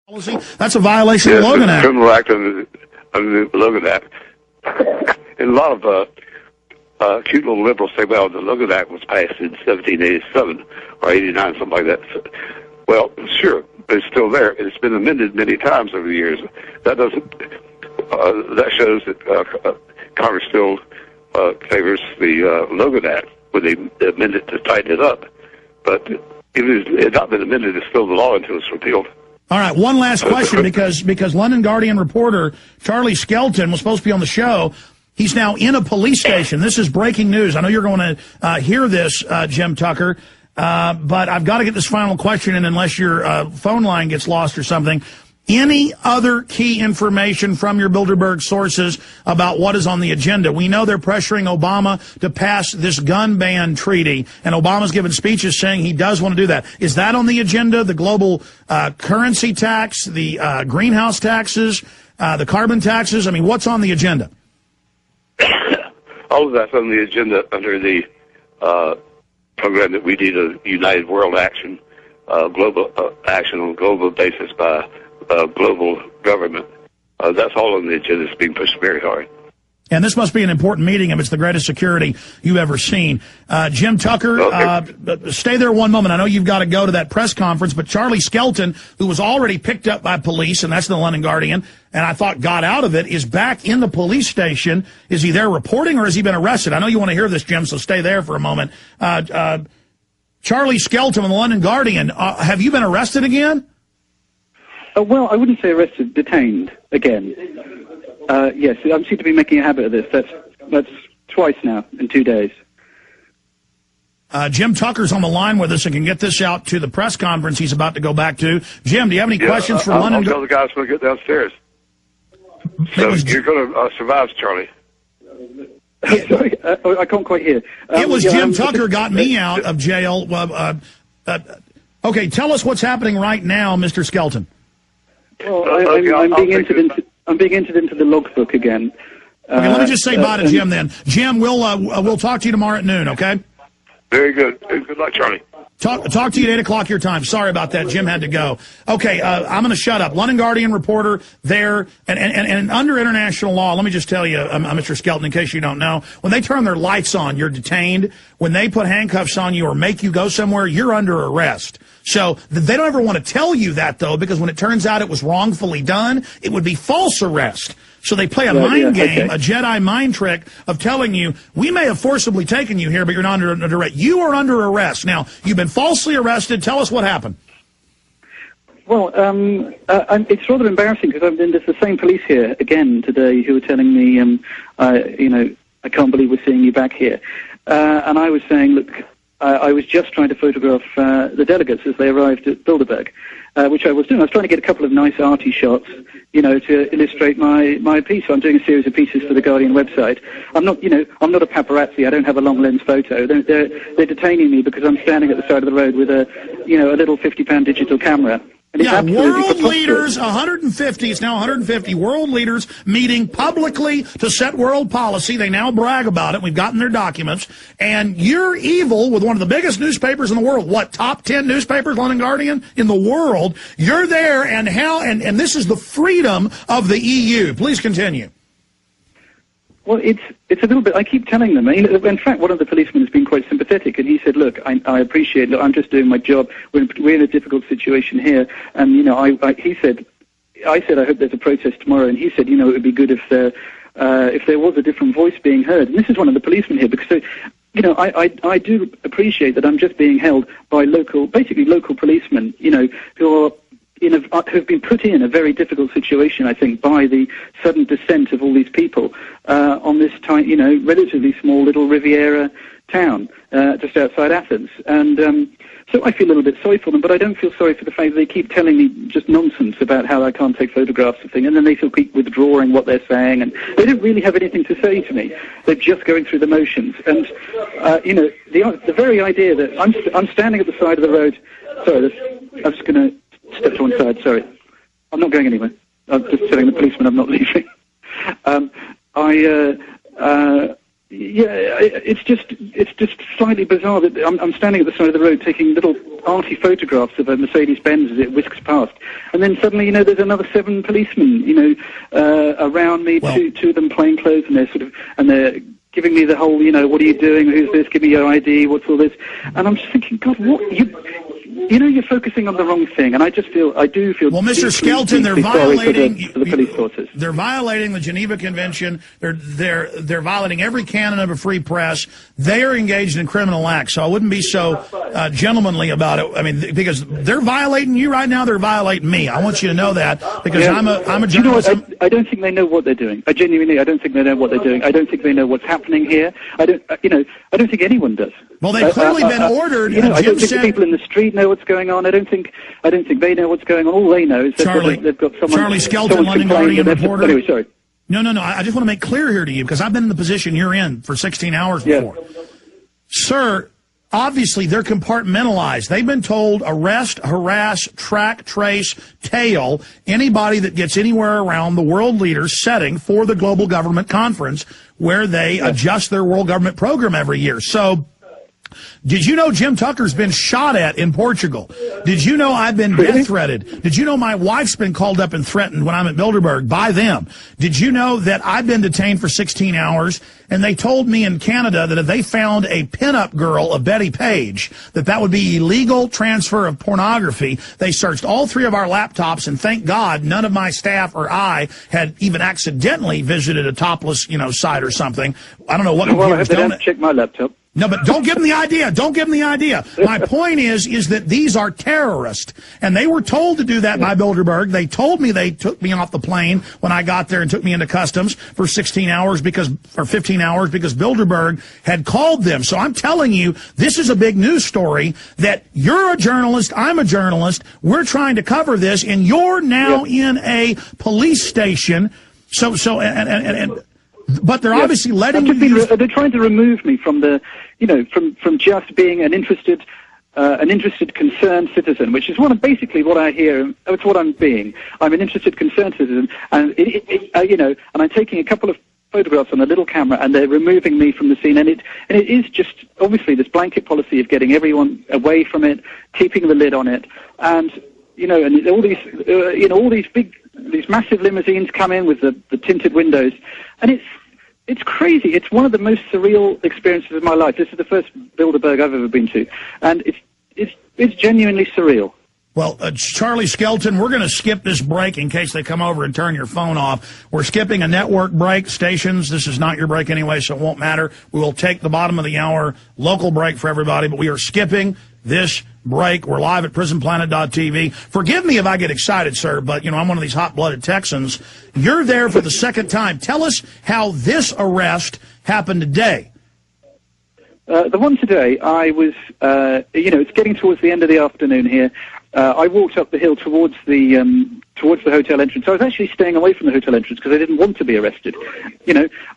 Policy. That's a violation of the Logan Act. Criminal act under the Logan Act. And a lot of cute little liberals say, well, the Logan Act was passed in 1787 or 89, something like that. Well, sure, but it's still there. It's been amended many times over the years. That doesn't. That shows that Congress still favors the Logan Act when they amend it to tighten it up. But even if it had not been amended, it's still the law until it's repealed. All right, one last question, because London Guardian reporter Charlie Skelton was supposed to be on the show. He's now in a police station. This is breaking news. I know you're going to hear this, Jim Tucker, but I've got to get this final question in unless your phone line gets lost or something. Any other key information from your Bilderberg sources about what is on the agenda? We know they're pressuring Obama to pass this gun ban treaty, and Obama's given speeches saying he does want to do that. Is that on the agenda, the global currency tax, the greenhouse taxes, the carbon taxes? I mean, what's on the agenda? All of that's on the agenda under the program that we need, a united world action, global action on a global basis by global government. That's all on the agenda. It's being pushed very hard. And this must be an important meeting if it's the greatest security you've ever seen. Jim Tucker, stay there one moment. I know you've got to go to that press conference, but Charlie Skelton, who was already picked up by police, and that's the London Guardian, and I thought got out of it, is back in the police station. Is he there reporting, or has he been arrested? I know you want to hear this, Jim, so stay there for a moment. Charlie Skelton of the London Guardian, have you been arrested again? Well, I wouldn't say arrested, detained again. Yes, I seem to be making a habit of this. That's twice now in 2 days. Jim Tucker's on the line with us and can get this out to the press conference he's about to go back to. Jim, do you have any questions for London? I'll tell the guys when I get downstairs. So you're going to survive, Charlie. Sorry, I can't quite hear. It was Jim Tucker got me out of jail. Okay, tell us what's happening right now, Mr. Skelton. Well, I'm being entered into the logbook again. Okay, let me just say bye to Jim then. Jim, we'll talk to you tomorrow at noon, okay? Very good. Good luck, Charlie. Talk to you at 8 o'clock your time. Sorry about that. Jim had to go. Okay, I'm going to shut up. London Guardian reporter there, and under international law, let me just tell you, Mr. Skelton, in case you don't know, when they turn their lights on, you're detained. When they put handcuffs on you or make you go somewhere, you're under arrest. So they don't ever want to tell you that, though, because when it turns out it was wrongfully done, it would be false arrest. So they play a mind game, a Jedi mind trick of telling you, we may have forcibly taken you here, but you're not under arrest. You are under arrest. Now, you've been falsely arrested. Tell us what happened. Well, it's rather embarrassing because there's the same police here again today who were telling me, I can't believe we're seeing you back here. And I was saying, look, I was just trying to photograph the delegates as they arrived at Bilderberg, which I was doing. I was trying to get a couple of nice arty shots, to illustrate my piece. So I'm doing a series of pieces for the Guardian website. I'm not a paparazzi. I don't have a long lens photo. They're detaining me because I'm standing at the side of the road with a little £50 digital camera. Yeah, world leaders, 150, it's now 150 world leaders meeting publicly to set world policy. They now brag about it. We've gotten their documents. And you're evil with one of the biggest newspapers in the world. What, top 10 newspapers, London Guardian, in the world? You're there, and this is the freedom of the EU. Please continue. Well, it's a little bit, I keep telling them. In fact, one of the policemen has been quite sympathetic, and he said, look, I appreciate, look, I'm just doing my job. We're in a difficult situation here. And, I said, I hope there's a protest tomorrow. And he said, it would be good if there was a different voice being heard. And this is one of the policemen here, because, I do appreciate that I'm just being held by local policemen, who are, who've been put in a very difficult situation, I think, by the sudden descent of all these people on this tiny, relatively small little Riviera town just outside Athens. And so I feel a little bit sorry for them, but I don't feel sorry for the fact that they keep telling me just nonsense about how I can't take photographs of things, and then they keep withdrawing what they're saying, and they don't really have anything to say to me. They're just going through the motions. And, the very idea that I'm standing at the side of the road. Sorry, I'm just going to step to one side, sorry. I'm not going anywhere. I'm just telling the policeman I'm not leaving. it's just slightly bizarre that I'm standing at the side of the road taking little arty photographs of a Mercedes-Benz as it whisks past, and then suddenly, there's another 7 policemen, around me, two of them plain clothes, and they're giving me the whole, what are you doing? Who's this? Give me your ID. What's all this? And I'm just thinking, God, what you're focusing on the wrong thing, and I do feel. Well, Mr. Skelton, they're violating for the police forces. They're violating the Geneva Convention. They're violating every canon of a free press. They are engaged in criminal acts. So I wouldn't be so gentlemanly about it. I mean, because they're violating you right now. They're violating me. I want you to know that because I'm a journalist. I don't think they know what they're doing. I don't think they know what they're doing. I don't think they know what's happening here. I don't think anyone does. Well, they've clearly been ordered. I don't think the people in the street know what's going on. I don't think they know what's going on. All they know is that they've got someone. Charlie Skelton, London Guardian reporter. Anyway, sorry. No. I just want to make clear here to you because I've been in the position you're in for 16 hours before. Yeah. Sir, obviously they're compartmentalized. They've been told arrest, harass, track, trace, tail anybody that gets anywhere around the world leaders setting for the global government conference where they adjust their world government program every year. So, did you know Jim Tucker's been shot at in Portugal? Did you know I've been death threatened? Did you know my wife's been called up and threatened when I'm at Bilderberg by them? Did you know that I've been detained for 16 hours and they told me in Canada that if they found a pinup girl of Betty Page, that would be illegal transfer of pornography? They searched all 3 of our laptops and thank God none of my staff or I had even accidentally visited a topless, site or something. I don't know what computers don't. Well, check my laptop. No, but don't give them the idea. Don't give them the idea. My point is that these are terrorists, and they were told to do that by Bilderberg. They told me they took me off the plane when I got there and took me into customs for 15 hours because Bilderberg had called them. So I'm telling you, this is a big news story that you're a journalist, I'm a journalist, we're trying to cover this, and you're now in a police station. But they're obviously letting you. They're trying to remove me from the, from just being an interested, concerned citizen, which is basically what I hear. It's what I'm being. I'm an interested, concerned citizen, and and I'm taking a couple of photographs on a little camera, and they're removing me from the scene. And it is just obviously this blanket policy of getting everyone away from it, keeping the lid on it, and and all these these massive limousines come in with the tinted windows, and it's crazy. It's one of the most surreal experiences of my life. This is the first Bilderberg I've ever been to, and it's genuinely surreal. Well, Charlie Skelton, we're going to skip this break in case they come over and turn your phone off. We're skipping a network break, stations. This is not your break anyway, so it won't matter. We will take the bottom of the hour local break for everybody, but we are skipping this break. We're live at prisonplanet.tv. Forgive me if I get excited, sir, but, I'm one of these hot-blooded Texans. You're there for the second time. Tell us how this arrest happened today. The one today, I was, it's getting towards the end of the afternoon here. I walked up the hill towards the hotel entrance. I was actually staying away from the hotel entrance because I didn't want to be arrested.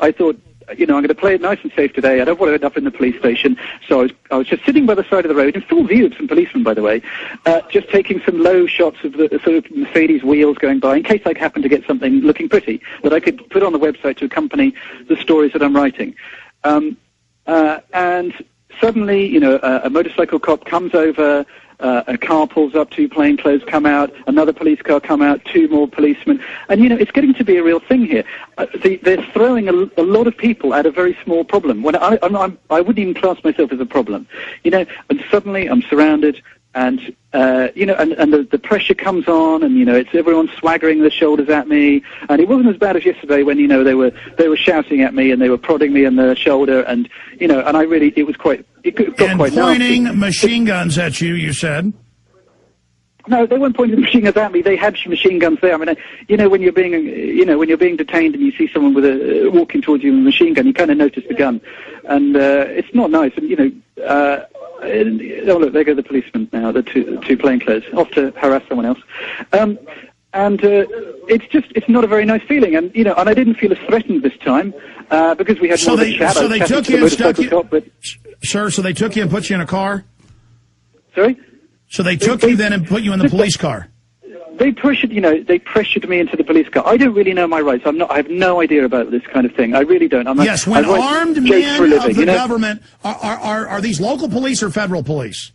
I thought, I'm going to play it nice and safe today. I don't want to end up in the police station. So I was just sitting by the side of the road, in full view of some policemen, by the way, just taking some low shots of the sort of Mercedes wheels going by, in case I happen to get something looking pretty that I could put on the website to accompany the stories that I'm writing. And suddenly, a motorcycle cop comes over. A car pulls up, 2 plainclothes come out, another police car come out, 2 more policemen. And, it's getting to be a real thing here. They're throwing a lot of people at a very small problem. When I wouldn't even class myself as a problem. And suddenly I'm surrounded and, and the pressure comes on and, it's everyone swaggering their shoulders at me. And it wasn't as bad as yesterday when, they were shouting at me and they were prodding me in the shoulder and, and it was quite... It got quite pointing nasty. Machine guns at you, you said? No, they weren't pointing machine guns at me. They had machine guns there. I mean, when you're being, when you're being detained and you see someone with walking towards you with a machine gun, you kind of notice the gun, and it's not nice. And oh look, there go the policemen now, the two plainclothes, off to harass someone else. It's not a very nice feeling, and and I didn't feel as threatened this time because we had more of a chat. So they took you and stuck you, sir. So they took you and put you in a car. Sorry. So they took you then and put you in the police car. they pressured me into the police car. I don't really know my rights. I have no idea about this kind of thing. I really don't. Yes, when armed men of the government, are these local police or federal police?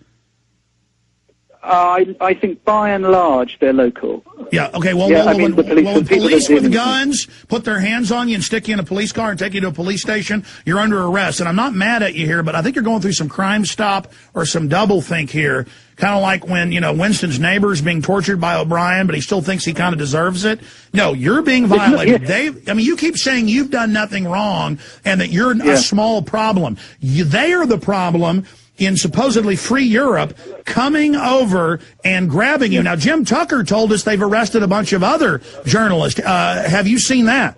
I think by and large they're local. Yeah, okay, when police with guns put their hands on you and stick you in a police car and take you to a police station, you're under arrest. And I'm not mad at you here, but I think you're going through some crime stop or some double think here. Kind of like when, Winston's neighbor is being tortured by O'Brien, but he still thinks he kind of deserves it. No, you're being violated. You keep saying you've done nothing wrong and that you're a small problem. They are the problem in supposedly free Europe coming over and grabbing you. Now, Jim Tucker told us they've arrested a bunch of other journalists. Have you seen that?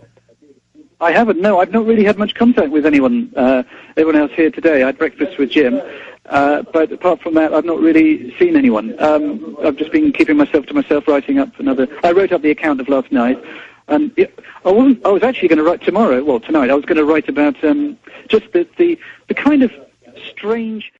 I haven't, no. I've not really had much contact with anyone else here today. I had breakfast with Jim. But apart from that, I've not really seen anyone. I've just been keeping myself to myself, writing up I wrote up the account of last night. And I was actually going to write tonight, I was going to write about just the kind of strange